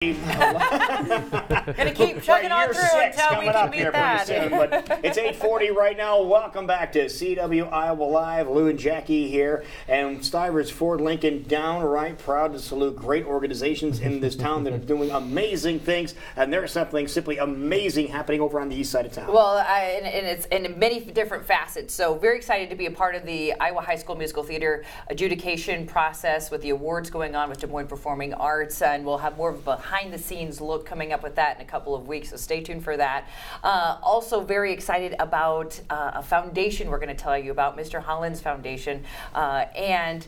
Gonna keep chugging on through until we can meet that. Soon, but it's 8:40 right now. Welcome back to CW Iowa Live. Lou and Jackie here, and Stivers Ford Lincoln downright proud to salute great organizations in this town that are doing amazing things, and there's something simply amazing happening over on the east side of town. Well, and it's in many different facets. So very excited to be a part of the Iowa High School Musical Theater adjudication process with the awards going on with Des Moines Performing Arts, and we'll have more of a behind-the-scenes look coming up with that in a couple of weeks, so stay tuned for that. Also very excited about a foundation we're going to tell you about, Mr. Holland's Foundation, and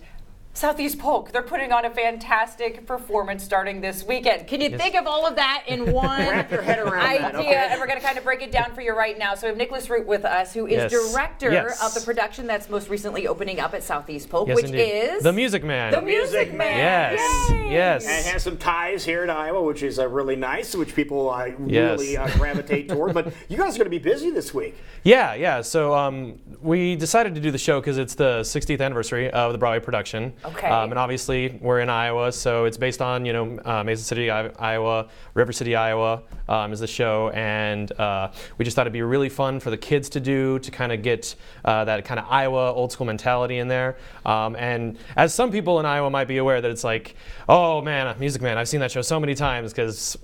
Southeast Polk. They're putting on a fantastic performance starting this weekend. Can you think of all of that in one Wrap your head around idea? that, okay. And we're going to kind of break it down for you right now. So we have Nicholas Root with us, who is director of the production that's most recently opening up at Southeast Polk, which is The Music Man. The Music Man. Yes. Yay. Yes. And has some ties here in Iowa, which is really nice, which people really gravitate toward. But you guys are going to be busy this week. Yeah. So we decided to do the show because it's the 60th anniversary of the Broadway production. Okay. And obviously we're in Iowa, so it's based on Mason City, Iowa, River City, Iowa is the show, and we just thought it'd be really fun for the kids to do, to kind of get that kind of Iowa old school mentality in there. And as some people in Iowa might be aware, that it's like, oh man, Music Man, I've seen that show so many times because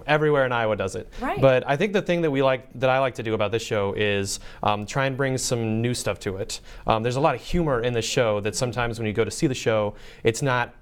everywhere in Iowa does it. Right. But I think the thing that I like to do about this show is try and bring some new stuff to it. There's a lot of humor in the show that sometimes when you go to see the show, it's not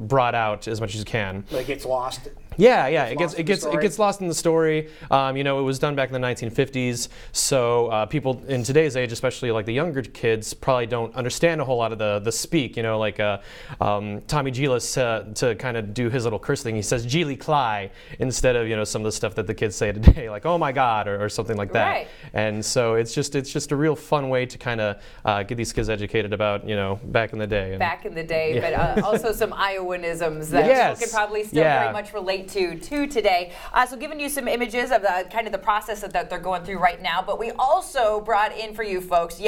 brought out as much as you can. Like it gets lost. Yeah. It gets lost in the story. It was done back in the 1950s, so people in today's age, especially like the younger kids, probably don't understand a whole lot of the speak. Like Tommy Gillis to kind of do his little curse thing. He says "Geely Cly" instead of some of the stuff that the kids say today, like "Oh my God" or something like that. Right. And so it's just a real fun way to kind of get these kids educated about back in the day. Back in the day, but also some Iowanisms that people can probably still very much relate to today. So giving you some images of the kind of the process that they're going through right now, but we also brought in for you folks,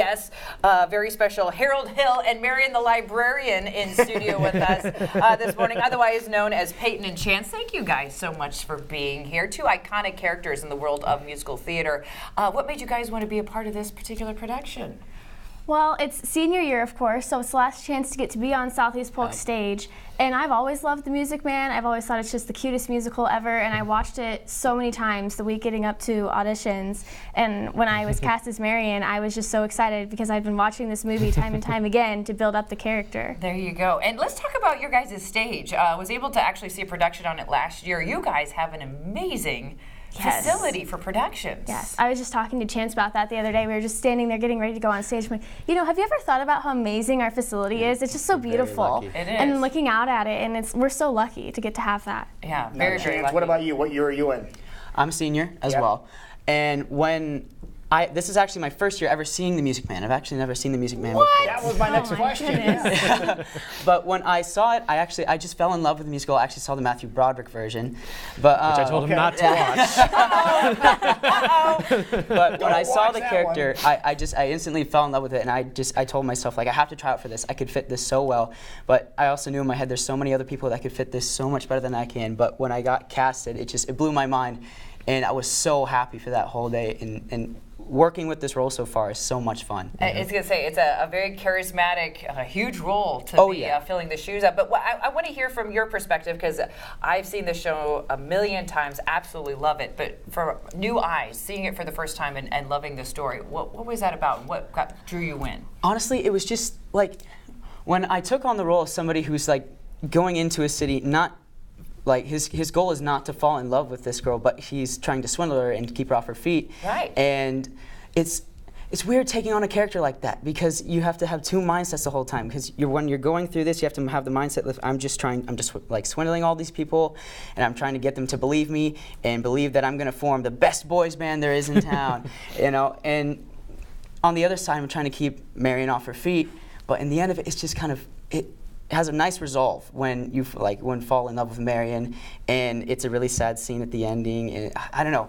very special Harold Hill and Marion the librarian in studio with us this morning, otherwise known as Peyton and Chance. Thank you guys so much for being here. Two iconic characters in the world of musical theater. What made you guys want to be a part of this particular production? Well, it's senior year, of course, so it's the last chance to get to be on Southeast Polk stage. And I've always loved The Music Man. I've always thought it's just the cutest musical ever, and I watched it so many times the week getting up to auditions. And when I was cast as Marion, I was just so excited because I'd been watching this movie time and time again to build up the character. There you go. And let's talk about your guys' stage. I was able to actually see a production on it last year. You guys have an amazing facility for productions. Yes, I was just talking to Chance about that the other day. We were just standing there getting ready to go on stage. I'm like, have you ever thought about how amazing our facility is? It's just so beautiful. It is. And looking out at it, and we're so lucky to get to have that. Yeah, very lucky. What about you? What year are you in? I'm a senior as well. And when this is actually my first year ever seeing The Music Man. I've actually never seen The Music Man before. That was my next question. But when I saw it, I just fell in love with the musical. I actually saw the Matthew Broderick version. But, which I told him not to watch. But when I saw the character, I instantly fell in love with it, and I told myself, like, I have to try out for this. I could fit this so well. But I also knew in my head there's so many other people that could fit this so much better than I can. But when I got casted, it blew my mind. And I was so happy for that whole day, and working with this role so far is so much fun. I was going to say, it's a very charismatic, huge role to be filling the shoes up. But I want to hear from your perspective, because I've seen the show a million times, absolutely love it. But for new eyes, seeing it for the first time and loving the story, what was that about? What drew you in? Honestly, it was just like, when I took on the role of somebody who's like going into a city, not like his goal is not to fall in love with this girl, but he's trying to swindle her and keep her off her feet. Right. And it's weird taking on a character like that, because you have to have two mindsets the whole time. Because when you're going through this, you have to have the mindset that I'm just like swindling all these people, and I'm trying to get them to believe me and believe that I'm going to form the best boys band there is in town, And on the other side, I'm trying to keep Marion off her feet. But in the end of it, it's just kind of it has a nice resolve when you fall in love with Marion, and it's a really sad scene at the ending. And I don't know.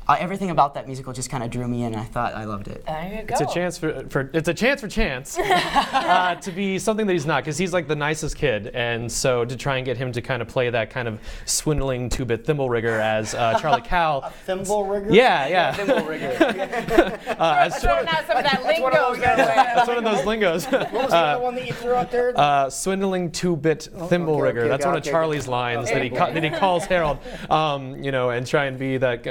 everything about that musical just kind of drew me in. I thought I loved it. There you go. It's a chance for Chance to be something that he's not, because he's like the nicest kid, and so to try and get him to kind of play that kind of swindling two-bit thimble rigger as Charlie Cow. A thimble rigger? Yeah. Thimble rigger. That's throwing out some of that lingo. That's one of those lingos. What was the other one that you threw out there? Swindling two-bit thimble okay, rigger. okay, That's one of okay. Charlie's lines that he calls Harold, and try and be that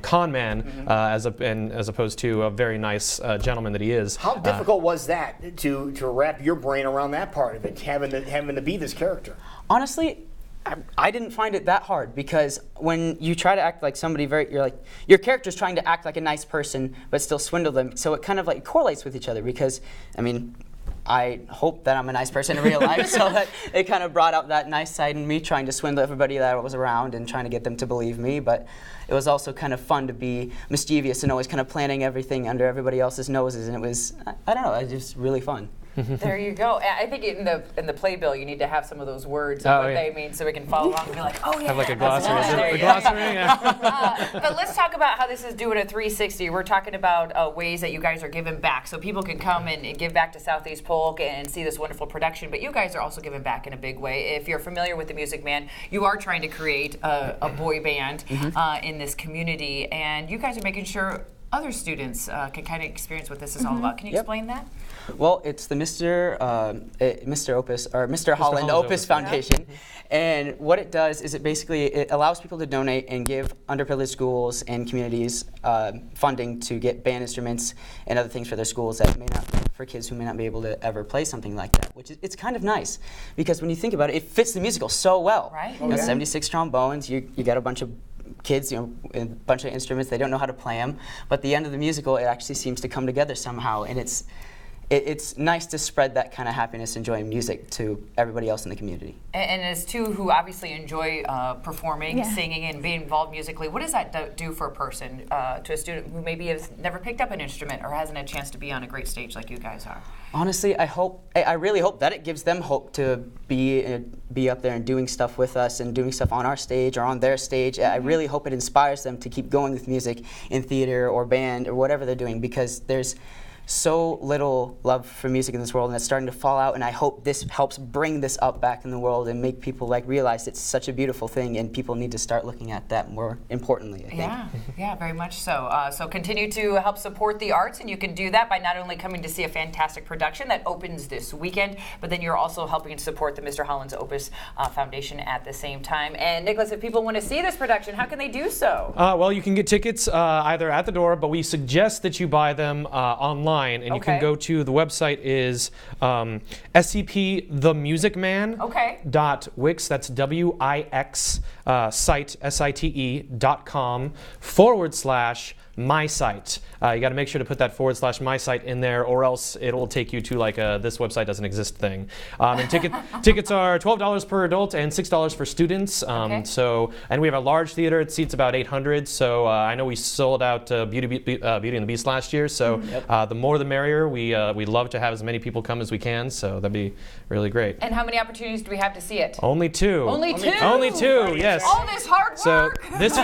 con man as opposed to a very nice gentleman that he is. How difficult was that to wrap your brain around that part of it, having to be this character? Honestly, I didn't find it that hard, because when you try to act like somebody your character's trying to act like a nice person but still swindle them, so it kind of like correlates with each other, because I hope that I'm a nice person in real life, so that it kind of brought out that nice side in me, trying to swindle everybody that was around and trying to get them to believe me. But it was also kind of fun to be mischievous and always kind of planning everything under everybody else's noses, and it was, I don't know, it was just really fun. There you go. I think in the playbill you need to have some of those words and what they mean, so we can follow along and be like, oh yeah. Have like a that's glossary. right. A glossary, yeah. But let's talk about how this is doing a 360. We're talking about ways that you guys are giving back, so people can come and give back to Southeast Polk and see this wonderful production. But you guys are also giving back in a big way. If you're familiar with the Music Man, you are trying to create a boy band in this community, and you guys are making sure other students can kind of experience what this is all about. Can you explain that? Well, it's the Mr. Holland Opus Foundation, and what it does is it allows people to donate and give underprivileged schools and communities funding to get band instruments and other things for their schools for kids who may not be able to ever play something like that. It's kind of nice, because when you think about it, it fits the musical so well. Right. 76 trombones. You got a bunch of kids, a bunch of instruments. They don't know how to play them, but at the end of the musical, it actually seems to come together somehow, and it's nice to spread that kind of happiness, enjoying music, to everybody else in the community. And as two who obviously enjoy performing, singing, and being involved musically, what does that do for a person, to a student who maybe has never picked up an instrument or hasn't had a chance to be on a great stage like you guys are? Honestly, I really hope that it gives them hope to be up there and doing stuff with us and doing stuff on our stage or on their stage. I really hope it inspires them to keep going with music in theater or band or whatever they're doing, because there's so little love for music in this world, and it's starting to fall out, and I hope this helps bring this up back in the world and make people realize it's such a beautiful thing, and people need to start looking at that more importantly, I think. Yeah, very much so. So continue to help support the arts, and you can do that by not only coming to see a fantastic production that opens this weekend, but then you're also helping to support the Mr. Holland's Opus Foundation at the same time. And Nicholas, if people want to see this production, how can they do so? Well, you can get tickets either at the door, but we suggest that you buy them online. And you can go to the website is scpthemusicman.wix, that's W-I-X site, site.com/MySite. You got to make sure to put that /MySite in there, or else it will take you to this website doesn't exist thing. And tickets are $12 per adult and $6 for students. And we have a large theater. It seats about 800. So I know we sold out Beauty and the Beast last year. So the more the merrier. We love to have as many people come as we can. So that'd be really great. And how many opportunities do we have to see it? Only two. Only two. Only two. Yes. All this hard work. So this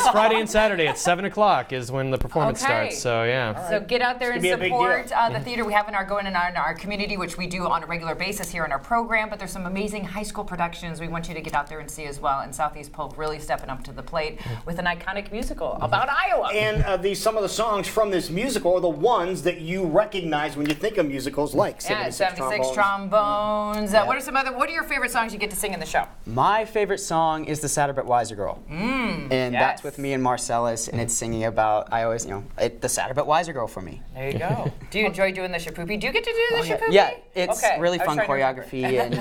Friday and Saturday at 7 o'clock is when the performance starts. So yeah. So get out there and support the theater we have in our community, which we do on a regular basis here in our program. But there's some amazing high school productions we want you to get out there and see as well. And Southeast Polk really stepping up to the plate with an iconic musical about Iowa. And some of the songs from this musical are the ones that you recognize when you think of musicals, like 76 trombones. What are your favorite songs you get to sing in the show? My favorite song is The Sadder But Wiser Girl. And that's with me and Marcellus, and it's singing about, the Sadder But Wiser Girl for me. There you go. Do you enjoy doing the shapoopy? Do you get to do the shapoopy? Yeah, it's really fun choreography, and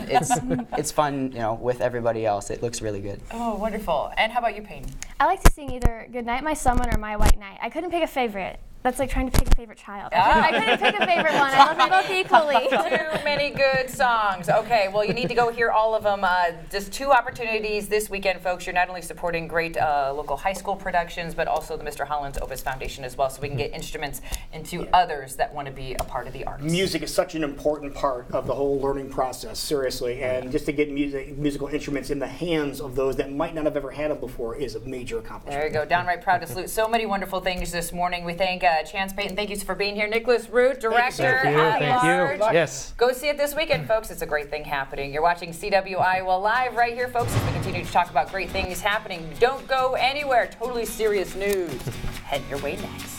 it's fun, with everybody else. It looks really good. Oh, wonderful. And how about you, Payne? I like to sing either Goodnight My Summer or My White Knight. I couldn't pick a favorite. That's like trying to pick a favorite child. I couldn't pick a favorite one. I love them both equally. Too many good songs. Okay, well, you need to go hear all of them. Just 2 opportunities this weekend, folks. You're not only supporting great local high school productions, but also the Mr. Holland's Opus Foundation as well, so we can get instruments into others that want to be a part of the arts. Music is such an important part of the whole learning process, seriously, and just to get musical instruments in the hands of those that might not have ever had them before is a major accomplishment. There you go. Downright proud to salute so many wonderful things this morning. We thank Chance Payton. Thank you for being here. Nicholas Root, director Thank you. Yes. Go see it this weekend, folks. It's a great thing happening. You're watching CW Iowa Live right here, folks, as we continue to talk about great things happening. Don't go anywhere. Totally serious news. Head your way next.